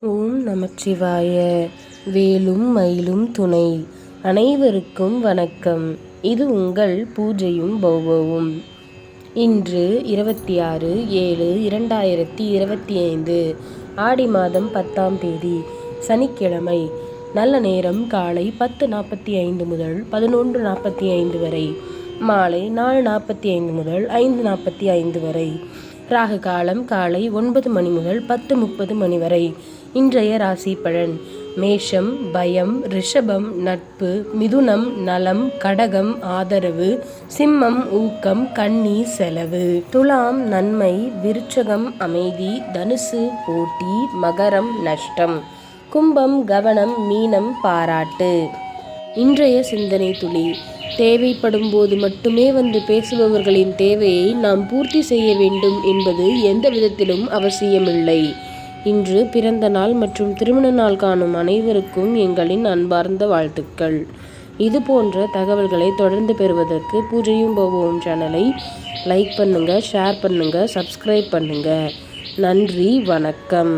ஓம் நமச்சிவாய. வேலும் மயிலும் துணை. அனைவருக்கும் வணக்கம். இது உங்கள் பூஜையும் பௌபவும். இன்று 26/7/2025 ஆடி மாதம் 10ஆம் தேதி சனிக்கிழமை. நல்ல நேரம் காலை 10:45 முதல் 11:45 வரை, மாலை 4:45 முதல் 5:45 வரை. ராகு காலம் காலை 9 மணி முதல் 10:30 மணி வரை. இன்றைய ராசி பலன்: மேஷம் பயம், ரிஷபம் நட்பு, மிதுனம் நலம், கடகம் ஆதரவு, சிம்மம் ஊக்கம், கன்னி செலவு, துலாம் நன்மை, விருச்சகம் அமைதி, தனுசு போட்டி, மகரம் நஷ்டம், கும்பம் கவனம், மீனம் பாராட்டு. இன்றைய சிந்தனை துளி: தேவைப்படும் போது மட்டுமே வந்து பேசுபவர்களின் தேவையை நாம் பூர்த்தி செய்ய வேண்டும் என்பது எந்த விதத்திலும் அவசியமில்லை. இன்று பிறந்த நாள் மற்றும் திருமண நாள் காணும் அனைவருக்கும் எங்களின் அன்பார்ந்த வாழ்த்துக்கள். இது போன்ற தகவல்களை தொடர்ந்து பெறுவதற்கு பூஜையும் பௌபவும் சேனலை லைக் பண்ணுங்க, ஷேர் பண்ணுங்க, சப்ஸ்கிரைப் பண்ணுங்க. நன்றி, வணக்கம்.